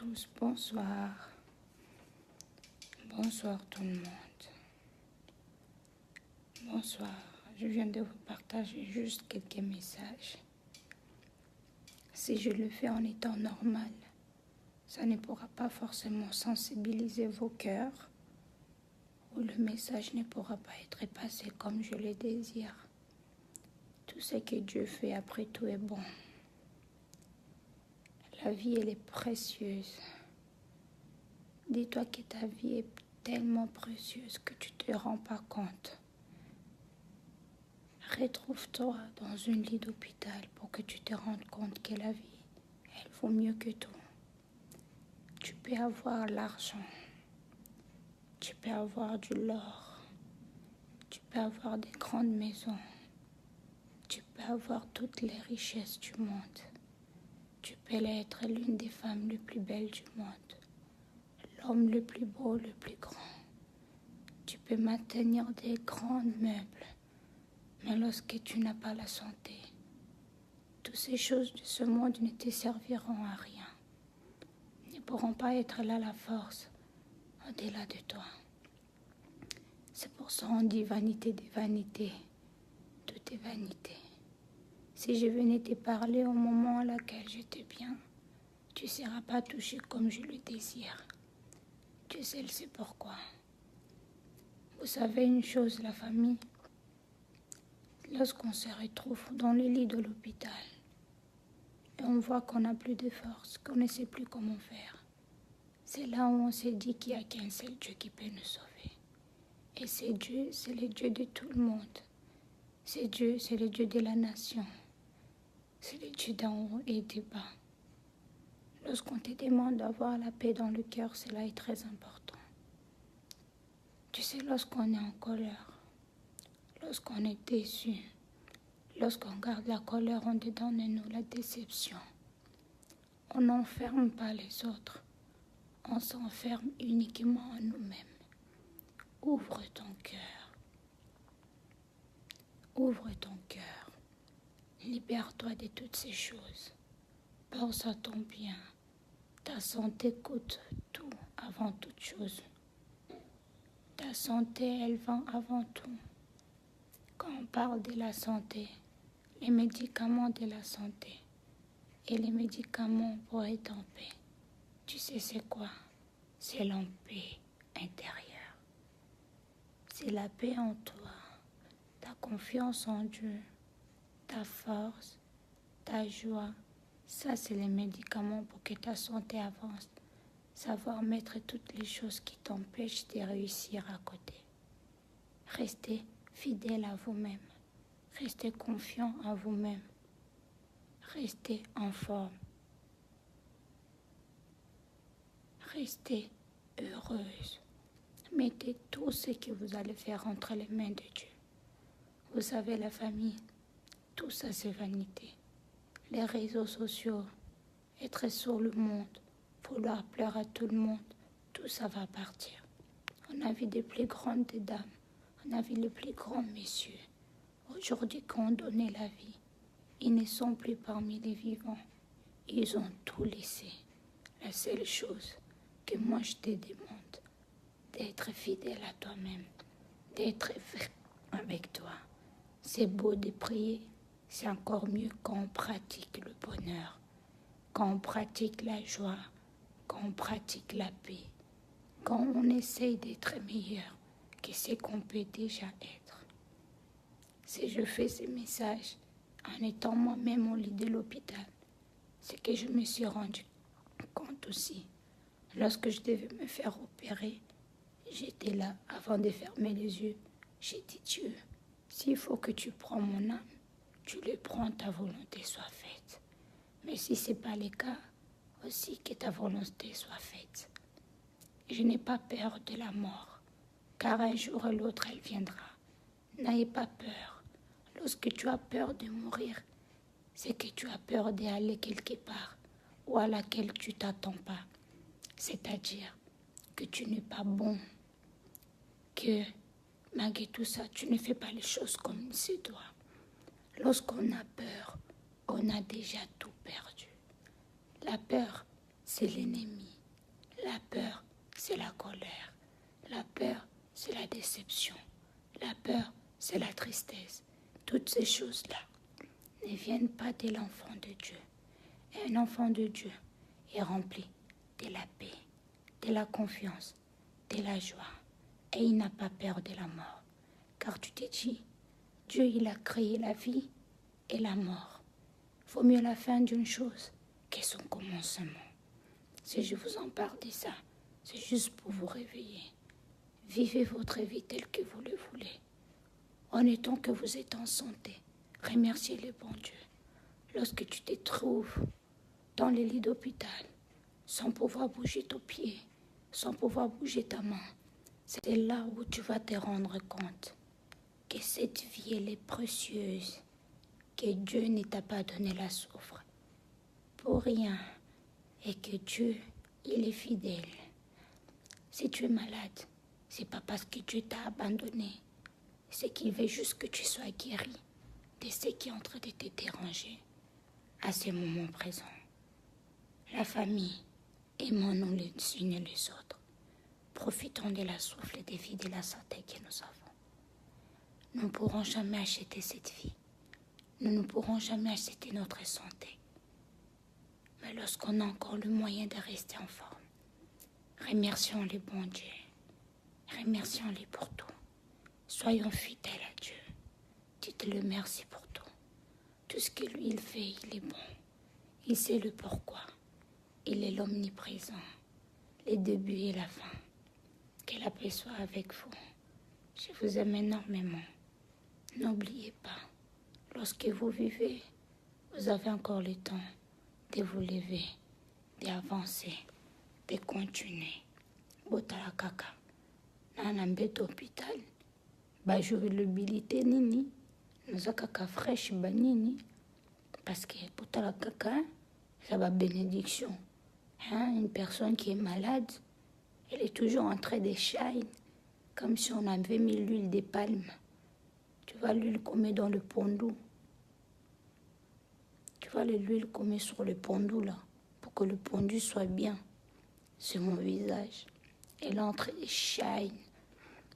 tous, bonsoir. Bonsoir tout le monde. Bonsoir. Je viens de vous partager juste quelques messages. Si je le fais en étant normal, ça ne pourra pas forcément sensibiliser vos cœurs ou le message ne pourra pas être passé comme je le désire. Tout ce que Dieu fait après tout est bon. La vie, elle est précieuse. Dis-toi que ta vie est tellement précieuse que tu ne te rends pas compte. Retrouve-toi dans une lit d'hôpital pour que tu te rendes compte que la vie, elle vaut mieux que tout. Tu peux avoir l'argent, tu peux avoir de l'or, tu peux avoir des grandes maisons, tu peux avoir toutes les richesses du monde. Tu peux être l'une des femmes les plus belles du monde, l'homme le plus beau, le plus grand. Tu peux maintenir des grands meubles, mais lorsque tu n'as pas la santé, toutes ces choses de ce monde ne te serviront à rien, ne pourront pas être là la force au-delà de toi. C'est pour ça qu'on dit vanité des vanités, tout est vanité. Si je venais te parler au moment à laquelle j'étais bien, tu ne seras pas touché comme je le désire. Tu sais, c'est pourquoi. Vous savez une chose, la famille, lorsqu'on se retrouve dans le lit de l'hôpital et on voit qu'on n'a plus de force, qu'on ne sait plus comment faire, c'est là où on se dit qu'il n'y a qu'un seul Dieu qui peut nous sauver. Et ce Dieu, c'est le Dieu de tout le monde. Ce Dieu, c'est le Dieu de la nation. C'est le Dieu d'en haut et du bas. Lorsqu'on te demande d'avoir la paix dans le cœur, cela est très important. Tu sais, lorsqu'on est en colère, lorsqu'on est déçu, lorsqu'on garde la colère en dedans de nous, la déception, on n'enferme pas les autres, on s'enferme uniquement en nous-mêmes. Ouvre ton cœur. Ouvre ton cœur. Libère-toi de toutes ces choses. Pense à ton bien. Ta santé coûte tout avant toute chose. Ta santé, elle vient avant tout. Quand on parle de la santé, les médicaments de la santé et les médicaments pour être en paix, tu sais c'est quoi? C'est la paix intérieure. C'est la paix en toi, ta confiance en Dieu, ta force, ta joie. Ça, c'est les médicaments pour que ta santé avance. Savoir mettre toutes les choses qui t'empêchent de réussir à côté. Restez fidèle à vous-même. Restez confiant à vous-même. Restez en forme. Restez heureuse. Mettez tout ce que vous allez faire entre les mains de Dieu. Vous savez, la famille, tout ça c'est vanité. Les réseaux sociaux, être sur le monde, vouloir plaire à tout le monde, tout ça va partir. On a vu les plus grandes dames, on a vu les plus grands messieurs. Aujourd'hui, quand on donnait la vie, ils ne sont plus parmi les vivants. Ils ont tout laissé. La seule chose que moi je te demande, d'être fidèle à toi-même, d'être vrai avec toi. C'est beau de prier, c'est encore mieux quand on pratique le bonheur, quand on pratique la joie, quand on pratique la paix, quand on essaye d'être meilleur que ce qu'on peut déjà être. Si je fais ces messages en étant moi-même au lit de l'hôpital, c'est que je me suis rendu compte aussi. Lorsque je devais me faire opérer, j'étais là avant de fermer les yeux. J'ai dit, Dieu, s'il faut que tu prends mon âme, tu le prends, ta volonté soit faite. Mais si ce n'est pas le cas, aussi que ta volonté soit faite. Je n'ai pas peur de la mort, car un jour ou l'autre, elle viendra. N'ayez pas peur. Lorsque tu as peur de mourir, c'est que tu as peur d'aller quelque part ou à laquelle tu ne t'attends pas. C'est-à-dire que tu n'es pas bon, que malgré tout ça, tu ne fais pas les choses comme il se doit. Lorsqu'on a peur, on a déjà tout perdu. La peur, c'est l'ennemi. c'est la colère. La peur, c'est la déception. La peur, c'est la tristesse. Toutes ces choses-là ne viennent pas de l'enfant de Dieu. Et un enfant de Dieu est rempli de la paix, de la confiance, de la joie. Et il n'a pas peur de la mort. Car tu t'es dit, Dieu, il a créé la vie et la mort. Vaut mieux la fin d'une chose que son commencement. Si je vous en parle de ça, c'est juste pour vous réveiller. Vivez votre vie telle que vous le voulez. En étant que vous êtes en santé, remerciez le bon Dieu. Lorsque tu te trouves dans les lits d'hôpital, sans pouvoir bouger ton pied, sans pouvoir bouger ta main, c'est là où tu vas te rendre compte que cette vie, elle est précieuse, que Dieu ne t'a pas donné la souffre pour rien et que Dieu, il est fidèle. Si tu es malade, c'est pas parce que Dieu t'a abandonné, c'est qu'il veut juste que tu sois guéri de ce qui est en train de te déranger à ce moment présent. La famille, aimons-nous les unes et les autres. Profitons de la souffle de vie, de la santé que nous avons. Nous ne pourrons jamais acheter cette vie. Nous ne pourrons jamais acheter notre santé. Mais lorsqu'on a encore le moyen de rester en forme, remercions le bon Dieu. Remercions-le pour tout. Soyons fidèles à Dieu. Dites-le merci pour tout. Tout ce que lui, il fait, il est bon. Il sait le pourquoi. Il est l'omniprésent, les débuts et la fin. Que la paix soit avec vous. Je vous aime énormément. N'oubliez pas, lorsque vous vivez, vous avez encore le temps de vous lever, d'avancer, de continuer. Botala kaka. Nana mbeto hôpital. Bajouabilité nini. Nous kaka fraîche banini. Parce que botala kaka, ça va bénédiction. Hein? Une personne qui est malade, elle est toujours en train de shine, comme si on avait mis l'huile de palme. Tu vois l'huile qu'on met dans le pondou. Tu vois l'huile qu'on met sur le pondou là, pour que le pondu soit bien. C'est mon visage. Elle est en train de shine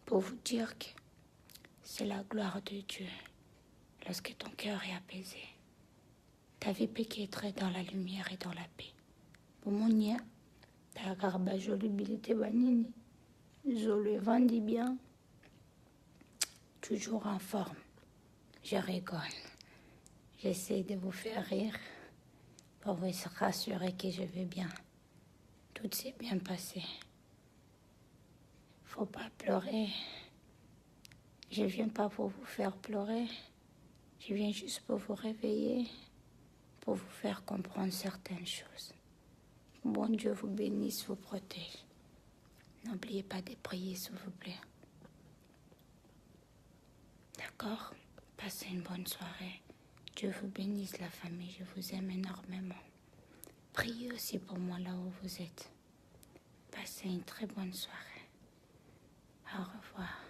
pour vous dire que c'est la gloire de Dieu lorsque ton cœur est apaisé. Ta vie peut être dans la lumière et dans la paix. Pour mon nia, ta garbajolibilité banini, je le vendis bien, toujours en forme. Je rigole. J'essaie de vous faire rire pour vous rassurer que je vais bien. Tout s'est bien passé. Faut pas pleurer. Je viens pas pour vous faire pleurer. Je viens juste pour vous réveiller, pour vous faire comprendre certaines choses. Bon Dieu vous bénisse, vous protège. N'oubliez pas de prier, s'il vous plaît. D'accord? Passez une bonne soirée. Dieu vous bénisse, la famille. Je vous aime énormément. Priez aussi pour moi là où vous êtes. Passez une très bonne soirée. Au revoir.